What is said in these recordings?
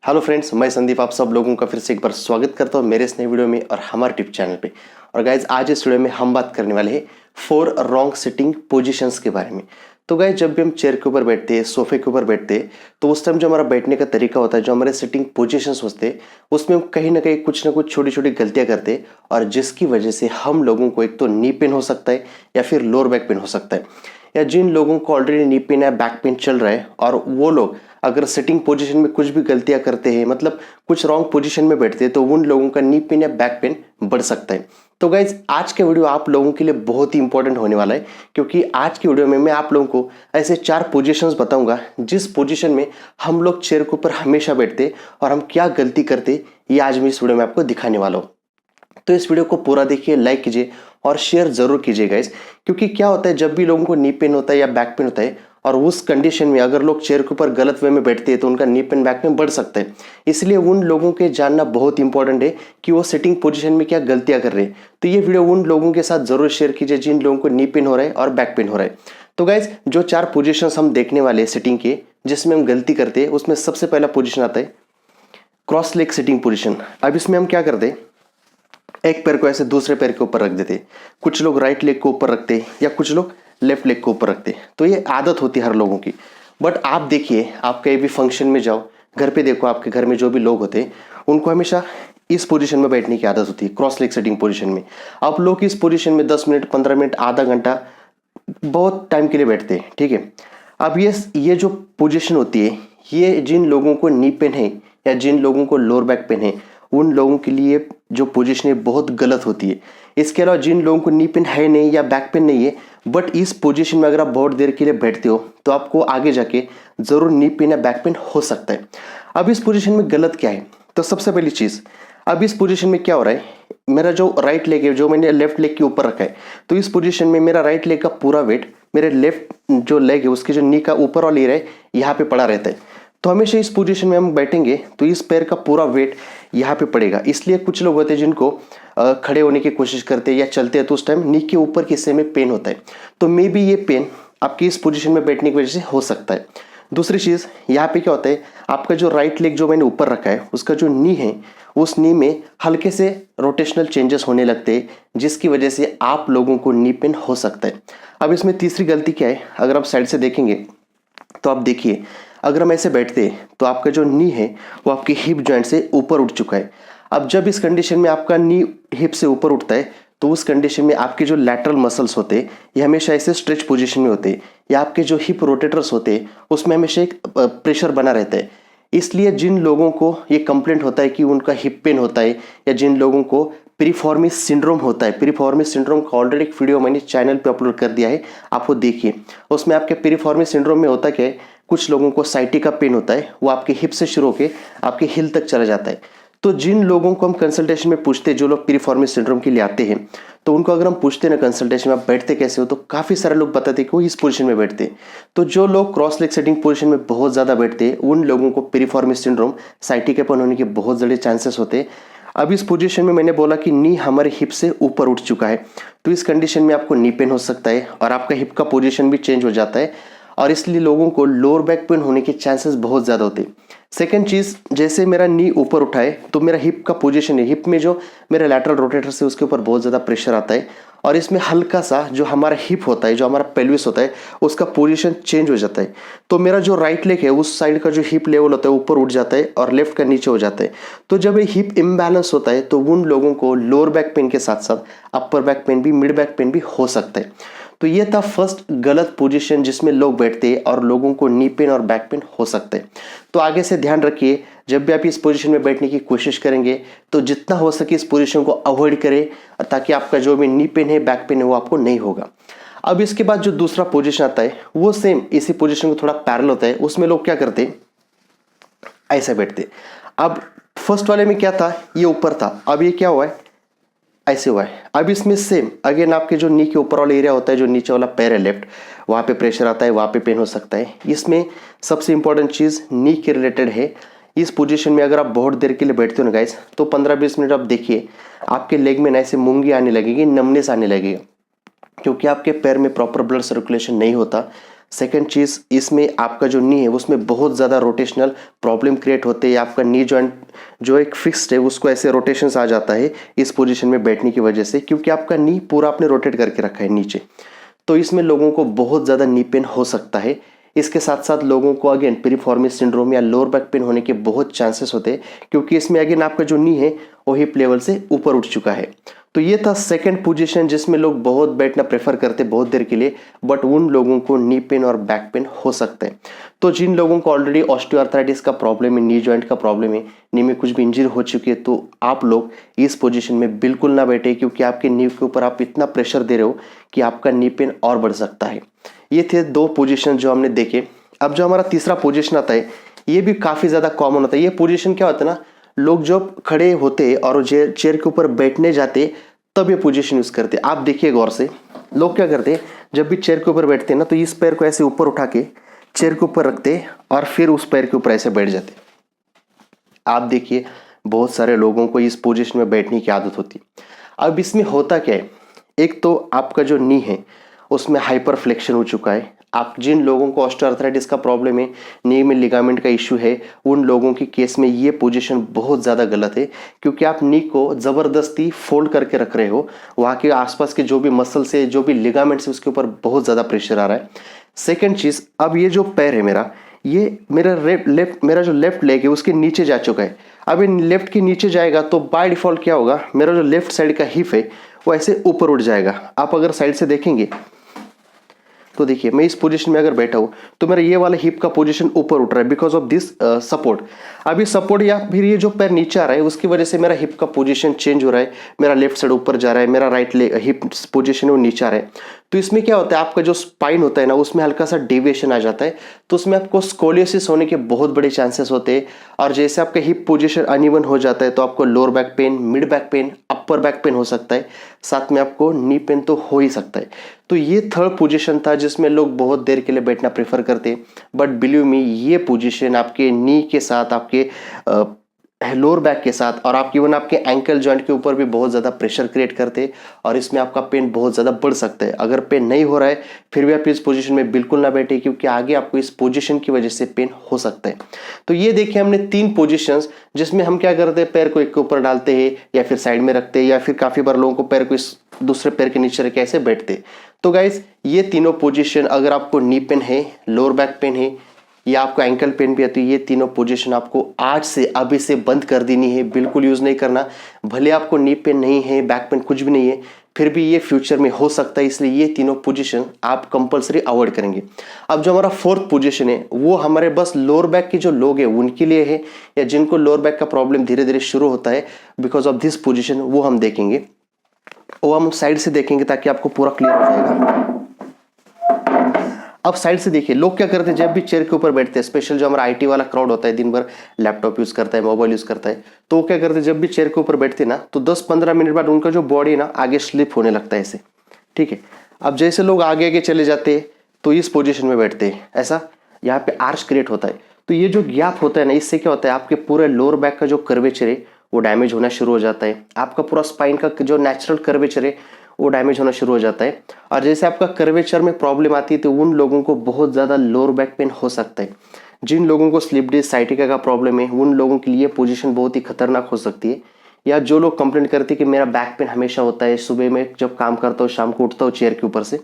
Hello friends, मैं संदीप आप सब लोगों का फिर से एक बार स्वागत करता हूँ मेरे इस नए वीडियो में और हमारे टिप चैनल पे। और गाइज आज इस वीडियो में हम बात करने वाले हैं 4 रॉन्ग सिटिंग पोजीशंस के बारे में। तो गाइज जब भी हम चेयर के ऊपर बैठते हैं, सोफे के ऊपर बैठते हैं, तो उस टाइम जो हमारा बैठने का तरीका होता है, जो हमारे सिटिंग पोजीशंस होते हैं, उसमें हम कहीं ना कहीं कुछ ना कुछ छोटी छोटी गलतियां करते हैं और जिसकी वजह से हम लोगों को एक तो नी पेन हो सकता है या फिर लोअर बैक पेन हो सकता है। या जिन लोगों को ऑलरेडी नी पेन या बैक पेन चल रहा है और वो लोग अगर सिटिंग पोजीशन में कुछ भी गलतियां करते हैं, मतलब कुछ रॉन्ग पोजीशन में बैठते हैं, तो उन लोगों का नी पेन या बैक पेन बढ़ सकता है। तो गाइज आज का वीडियो आप लोगों के लिए बहुत ही इंपॉर्टेंट होने वाला है, क्योंकि आज की वीडियो में मैं आप लोगों को ऐसे 4 पोजीशंस बताऊंगा जिस पोजीशन में हम लोग चेयर के ऊपर हमेशा बैठते और हम क्या गलती करते, ये आज मैं इस वीडियो में आपको दिखाने वाला हूँ। तो इस वीडियो को पूरा देखिए, लाइक कीजिए और शेयर जरूर कीजिए गाइस, क्योंकि क्या होता है जब भी लोगों को नी पेन होता है या बैक पेन होता है और उस कंडीशन में अगर लोग चेयर के ऊपर गलत वे में बैठते हैं तो उनका नी पेन बैक पेन बढ़ सकता है। इसलिए उन लोगों के जानना बहुत इंपॉर्टेंट है कि वो सिटिंग पोजीशन में क्या गलतियां कर रहे हैं। तो ये वीडियो उन लोगों के साथ जरूर शेयर कीजिए जिन लोगों को नी पेन हो रहा है और बैक पेन हो रहा है। तो गाइज जो 4 पोजिशन हम देखने वाले हैं सिटिंग के, जिसमें हम गलती करते हैं, उसमें सबसे पहला पोजिशन आता है क्रॉस लेग सिटिंग पोजिशन। अब इसमें हम क्या करते हैं, एक पैर को ऐसे दूसरे पैर के ऊपर रख देते। कुछ लोग राइट लेग को ऊपर रखते या कुछ लोग लेफ्ट लेग को ऊपर रखते। तो ये आदत होती है हर लोगों की। बट आप देखिए, आप कहीं भी फंक्शन में जाओ, घर पे देखो, आपके घर में जो भी लोग होते हैं उनको हमेशा इस पोजीशन में बैठने की आदत होती है, क्रॉस लेग सिटिंग पोजीशन में। आप लोग इस पोजीशन में 10 मिनट, 15 मिनट, आधा घंटा, बहुत टाइम के लिए बैठते हैं, ठीक है। अब ये जो पोजीशन होती है, ये जिन लोगों को नी पेन है या जिन लोगों को लोअर बैक पेन है, उन लोगों के लिए जो पोजीशन है बहुत गलत होती है। इसके अलावा जिन लोगों को नी पेन है नहीं या बैक पेन नहीं है, बट इस पोजीशन में अगर आप बहुत देर के लिए बैठते हो तो आपको आगे जाके जरूर नी पेन या बैक पेन हो सकता है। अब इस पोजीशन में गलत क्या है, तो सबसे पहली चीज, अब इस पोजीशन में क्या हो रहा है, मेरा जो राइट लेग है, जो मैंने लेफ्ट लेग के ऊपर रखा है, तो इस पोजीशन में मेरा राइट लेग का पूरा वेट मेरे लेफ्ट जो लेग है उसके जो नी का ऊपर वाली है यहाँ पे पड़ा रहता है। तो हमेशा इस पोजीशन में हम बैठेंगे तो इस पैर का पूरा वेट यहाँ पे पड़ेगा। इसलिए कुछ लोग होते हैं जिनको खड़े होने की कोशिश करते हैं या चलते हैं तो उस टाइम नी के ऊपर के हिस्से में पेन होता है। तो मे बी ये पेन आपकी इस पोजीशन में बैठने की वजह से हो सकता है। दूसरी चीज़, यहाँ पे क्या होता है, आपका जो राइट लेग जो मैंने ऊपर रखा है उसका जो नी है, उस नी में हल्के से रोटेशनल चेंजेस होने लगते हैं, जिसकी वजह से आप लोगों को नी पेन हो सकता है। अब इसमें तीसरी गलती क्या है, अगर आप साइड से देखेंगे तो आप देखिए, अगर हम ऐसे बैठते हैं तो आपका जो नी है वो आपकी हिप जॉइंट से ऊपर उठ चुका है। अब जब इस कंडीशन में आपका नी हिप से ऊपर उठता है तो उस कंडीशन में आपके जो लैटरल मसल्स होते हैं ये हमेशा ऐसे स्ट्रेच पोजीशन में होते हैं, या आपके जो हिप रोटेटर्स होते हैं उसमें हमेशा एक प्रेशर बना रहता है। इसलिए जिन लोगों को ये कंप्लेंट होता है कि उनका हिप पेन होता है, या जिन लोगों को पिरिफॉर्मिस सिंड्रोम होता है, पिरिफॉर्मिस सिंड्रोम का ऑलरेडी एक वीडियो मैंने चैनल पे अपलोड कर दिया है, आपको देखिए। उसमें आपके पिरिफॉर्मिस सिंड्रोम में होता क्या है, कुछ लोगों को साइटिका पेन होता है, वो आपके हिप से शुरू होकर आपके हिल तक चला जाता है। तो जिन लोगों को हम कंसल्टेशन में पूछते हैं, जो लोग पिरिफॉर्मिस सिंड्रोम के लिए आते हैं, तो उनको अगर हम पूछते हैं ना कंसल्टेशन में आप बैठते कैसे हो, तो काफ़ी सारे लोग बताते हैं कि वो इस पोजीशन में बैठते हैं। तो जो लोग क्रॉस लेग सेटिंग पोजीशन में बहुत ज़्यादा बैठते हैं उन लोगों को पिरिफॉर्मिस सिंड्रोम, साइटिकापन होने के बहुत ज़्यादा चांसेस होते हैं। अब इस पोजीशन में मैंने बोला कि नी हमारे हिप से ऊपर उठ चुका है, तो इस कंडीशन में आपको नी पेन हो सकता है और आपका हिप का पोजीशन भी चेंज हो जाता है, और इसलिए लोगों को लोअर बैक पेन होने के चांसेस बहुत ज़्यादा होते हैं। सेकेंड चीज़, जैसे मेरा नी ऊपर उठा है तो मेरा हिप का पोजीशन है, हिप में जो मेरा लैटरल रोटेटर है उसके ऊपर बहुत ज़्यादा प्रेशर आता है, और इसमें हल्का सा जो हमारा हिप होता है, जो हमारा पेल्विस होता है, उसका पोजीशन चेंज हो जाता है। तो मेरा जो राइट लेग है उस साइड का जो हिप लेवल होता है ऊपर उठ जाता है और लेफ्ट का नीचे हो जाता है। तो जब ये हिप इम्बैलेंस होता है तो उन लोगों को लोअर बैक पेन के साथ साथ अपर बैक पेन भी, मिड बैक पेन भी हो सकता है। तो ये था फर्स्ट गलत पोजीशन जिसमें लोग बैठते हैं और लोगों को नी पेन और बैक पेन हो सकते हैं। तो आगे से ध्यान रखिए, जब भी आप इस पोजीशन में बैठने की कोशिश करेंगे तो जितना हो सके इस पोजीशन को अवॉइड करें, ताकि आपका जो भी नी पेन है, बैक पेन है, वो आपको नहीं होगा। अब इसके बाद जो दूसरा पोजीशन आता है वो सेम इसी पोजीशन को थोड़ा पैरेलल होता है। उसमें लोग क्या करते, ऐसे बैठते। अब फर्स्ट वाले में क्या था, ये ऊपर था, अब ये क्या हुआ है, ऐसे हुआ है। अब इसमें सेम अगेन आपके जो नी के ऊपर वाला एरिया होता है, जो नीचे वाला पैर है लेफ्ट, वहाँ पे प्रेशर आता है, वहाँ पे पेन हो सकता है। इसमें सबसे इंपॉर्टेंट चीज़ नी के रिलेटेड है। इस पोजीशन में अगर आप बहुत देर के लिए बैठते हो ना गाइस, तो 15-20 मिनट आप देखिए, आपके लेग में ऐसे मूंगी आने लगेगी, नमनेस आने लगेगा, क्योंकि आपके पैर में प्रॉपर ब्लड सर्कुलेशन नहीं होता। सेकंड चीज़, इसमें आपका जो नी है उसमें बहुत ज़्यादा रोटेशनल प्रॉब्लम क्रिएट होते हैं। आपका नी जॉइंट जो एक फिक्स्ड है उसको ऐसे रोटेशंस आ जाता है इस पोजीशन में बैठने की वजह से, क्योंकि आपका नी पूरा आपने रोटेट करके रखा है नीचे। तो इसमें लोगों को बहुत ज़्यादा नी पेन हो सकता है। इसके साथ साथ लोगों को अगेन पिरिफॉर्मिस सिंड्रोम या लोअर बैक पेन होने के बहुत चांसेस होते हैं, क्योंकि इसमें अगेन आपका जो नी है वो हिप लेवल से ऊपर उठ चुका है। तो ये था सेकंड पोजीशन जिसमें लोग बहुत बैठना प्रेफर करते बहुत देर के लिए, बट उन लोगों को नी पेन और बैक पेन हो सकता है। तो जिन लोगों को ऑलरेडी ऑस्टियोआर्थराइटिस का प्रॉब्लम है, नी जॉइंट का प्रॉब्लम है, नी में कुछ भी इंजरी हो चुकी है, तो आप लोग इस पोजीशन में बिल्कुल ना बैठे, क्योंकि आपके नी के ऊपर आप इतना प्रेशर दे रहे हो कि आपका नी पेन और बढ़ सकता है। ये थे दो पोजीशन जो हमने देखे। अब जो हमारा तीसरा पोजीशन आता है ये भी काफ़ी ज़्यादा कॉमन होता है। ये पोजीशन क्या होता है ना, लोग जब खड़े होते और चेयर के ऊपर बैठने जाते तब ये पोजीशन यूज़ करते। आप देखिए गौर से, लोग क्या करते हैं जब भी चेयर के ऊपर बैठते हैं ना, तो इस पैर को ऐसे ऊपर उठा के चेयर के ऊपर रखते और फिर उस पैर के ऊपर ऐसे बैठ जाते। आप देखिए बहुत सारे लोगों को इस पोजीशन में बैठने की आदत होती है। अब इसमें होता क्या है, एक तो आपका जो नी है उसमें हाइपर फ्लेक्शन हो चुका है। आप जिन लोगों को ऑस्टियोआर्थराइटिस का प्रॉब्लम है, नी में लिगामेंट का इश्यू है, उन लोगों की केस में ये पोजीशन बहुत ज़्यादा गलत है, क्योंकि आप नी को ज़बरदस्ती फोल्ड करके रख रहे हो। वहाँ के आसपास के जो भी मसल से जो भी लिगामेंट्स है उसके ऊपर बहुत ज़्यादा प्रेशर आ रहा है। सेकेंड चीज़, अब ये जो पैर है मेरा, ये मेरा जो लेफ्ट लेग है उसके नीचे जा चुका है। अब ये लेफ्ट के नीचे जाएगा तो बाय डिफॉल्ट क्या होगा, मेरा जो लेफ्ट साइड का हिप है वो ऐसे ऊपर उठ जाएगा। आप अगर साइड से देखेंगे तो देखिए मैं इस पोजीशन में अगर बैठा हूं तो मेरा ये वाला हिप का पोजीशन ऊपर उठ रहा है बिकॉज ऑफ दिस सपोर्ट। अब ये सपोर्ट या फिर ये जो पैर नीचे आ रहा है उसकी वजह से मेरा हिप का पोजीशन चेंज हो रहा है। मेरा लेफ्ट साइड ऊपर जा रहा है, मेरा राइट हिप पोजीशन है वो नीचे आ रहा है। तो इसमें क्या होता है, आपका जो स्पाइन होता है ना उसमें हल्का सा डेविएशन आ जाता है, तो उसमें आपको स्कोलियोसिस होने के बहुत बड़े चांसेस होते हैं। और जैसे आपका हिप पोजीशन अनइवन हो जाता है तो आपको lower back pain, mid back pain, upper back pain हो सकता है, साथ में आपको नी पेन तो हो ही सकता है। तो ये थर्ड पोजीशन था जिसमें लोग बहुत देर के लिए बैठना प्रेफर करते, बट बिलीव मी ये पोजीशन आपके नी के साथ, आपके लोअर बैक के साथ और आप इवन आपके एंकल जॉइंट के ऊपर भी बहुत ज़्यादा प्रेशर क्रिएट करते और इसमें आपका पेन बहुत ज़्यादा बढ़ सकता है। अगर पेन नहीं हो रहा है फिर भी आप इस पोजीशन में बिल्कुल ना बैठे, क्योंकि आगे आपको इस पोजीशन की वजह से पेन हो सकता है। तो ये देखिए हमने तीन पोजीशंस जिसमें हम क्या करते हैं, पैर को एक के ऊपर डालते हैं या फिर साइड में रखते हैं, या फिर काफ़ी बार लोगों को पैर को इस दूसरे पैर के नीचे रख के ऐसे बैठते। तो गाइज ये तीनों पोजीशन, अगर आपको नी पेन है, लोअर बैक पेन है या आपको एंकल पेन भी है, तो ये तीनों पोजीशन आपको आज से अभी से बंद कर देनी है, बिल्कुल यूज़ नहीं करना। भले आपको नी पेन नहीं है, बैक पेन कुछ भी नहीं है, फिर भी ये फ्यूचर में हो सकता है, इसलिए ये तीनों पोजीशन आप कंपलसरी अवॉइड करेंगे। अब जो हमारा फोर्थ पोजीशन है वो हमारे बस लोअर बैक के जो लोग हैं उनके लिए है, या जिनको लोअर बैक का प्रॉब्लम धीरे धीरे शुरू होता है बिकॉज ऑफ दिस पोजीशन, वो हम देखेंगे। वो हम साइड से देखेंगे ताकि आपको पूरा क्लियर हो जाएगा। अब साइड से देखिए लोग क्या करते हैं, जब भी चेयर के ऊपर बैठते हैं, स्पेशल जो हमारा आईटी वाला क्राउड होता है, दिन भर लैपटॉप यूज करता है, मोबाइल यूज करता है, तो वो क्या करते हैं जब भी चेयर के ऊपर बैठते हैं ना तो 10-15 मिनट बाद उनका जो बॉडी ना आगे स्लिप होने लगता है ऐसे, ठीक है। अब जैसे लोग आगे आगे चले जाते हैं तो इस पोजीशन में बैठते हैं, ऐसा यहाँ पे आर्च क्रिएट होता है। तो ये जो गैप होता है ना, इससे क्या होता है, आपके पूरे लोअर बैक का जो कर्वेचर है वो डैमेज होना शुरू हो जाता है। आपका पूरा स्पाइन का जो नेचुरल कर्वेचर है वो डैमेज होना शुरू हो जाता है। और जैसे आपका कर्वेचर में प्रॉब्लम आती है तो उन लोगों को बहुत ज़्यादा लोअर बैक पेन हो सकता है। जिन लोगों को स्लिप डिस्क साइटिका का प्रॉब्लम है उन लोगों के लिए पोजीशन बहुत ही खतरनाक हो सकती है। या जो लोग कंप्लेंट करते हैं कि मेरा बैक पेन हमेशा होता है, सुबह में जब काम करता हूँ, शाम को उठता हूँ चेयर के ऊपर से,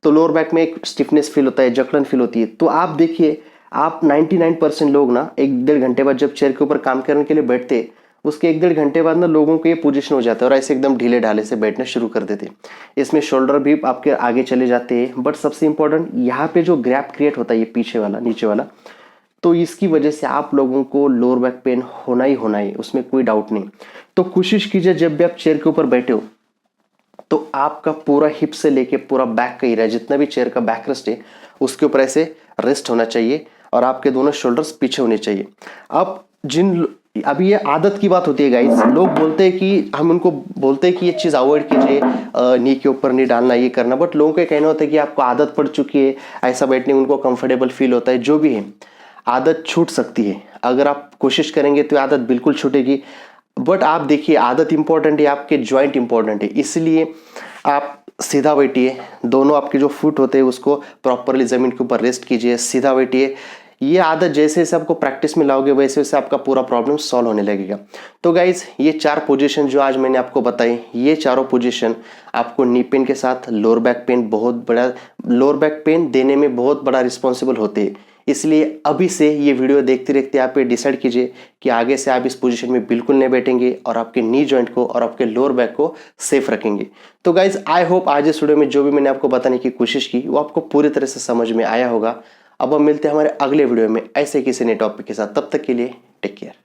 तो लोअर बैक में एक स्टिफनेस फील होता है, जकड़न फील होती है। तो आप देखिए आप 99% लोग ना 1-1.5 घंटे बाद जब चेयर के ऊपर काम करने के लिए बैठते, उसके 1-1.5 घंटे बाद ना लोगों को ये पोजीशन हो जाता है और ऐसे एकदम ढीले ढाले से बैठना शुरू कर देते हैं। इसमें शोल्डर भी आपके आगे चले जाते हैं, बट सबसे इंपॉर्टेंट यहाँ पे जो गैप क्रिएट होता है, ये पीछे वाला, नीचे वाला, तो इसकी वजह से आप लोगों को लोअर बैक पेन होना ही होना है, उसमें कोई डाउट नहीं। तो कोशिश कीजिए जब भी आप चेयर के ऊपर बैठे हो तो आपका पूरा हिप से लेके पूरा बैक का एरिया, जितना भी चेयर का बैक रेस्ट है उसके ऊपर ऐसे रेस्ट होना चाहिए और आपके दोनों शोल्डर्स पीछे होने चाहिए। अब अभी ये आदत की बात होती है गाइस, लोग बोलते हैं कि हम उनको बोलते हैं कि ये चीज़ अवॉइड कीजिए, नी के ऊपर नहीं डालना, ये करना, बट लोगों का कहना होता है कि आपको आदत पड़ चुकी है ऐसा बैठने में, उनको कंफर्टेबल फील होता है। जो भी है आदत छूट सकती है, अगर आप कोशिश करेंगे तो आदत बिल्कुल छूटेगी। बट आप देखिए आदत इंपॉर्टेंट है, आपके जॉइंट इंपॉर्टेंट है, इसलिए आप सीधा बैठिए, दोनों आपके जो फुट होते हैं उसको प्रॉपरली ज़मीन के ऊपर रेस्ट कीजिए, सीधा बैठिए। ये आदत जैसे जैसे आपको प्रैक्टिस में लाओगे वैसे वैसे आपका पूरा प्रॉब्लम सॉल्व होने लगेगा। तो गाइज ये 4 पोजीशन जो आज मैंने आपको बताई, ये चारों पोजीशन आपको नी पेन के साथ lower back pain lower back pain देने में बहुत बड़ा रिस्पॉन्सिबल होते हैं। इसलिए अभी से ये वीडियो देखते देखते आप ये डिसाइड कीजिए कि आगे से आप इस पोजीशन में बिल्कुल नहीं बैठेंगे और आपके नी जॉइंट को और आपके लोअर बैक को सेफ रखेंगे। तो गाइज आई होप आज इस वीडियो में जो भी मैंने आपको बताने की कोशिश की वो आपको पूरी तरह से समझ में आया होगा। अब हम मिलते हैं हमारे अगले वीडियो में ऐसे किसी नए टॉपिक के साथ, तब तक के लिए टेक केयर।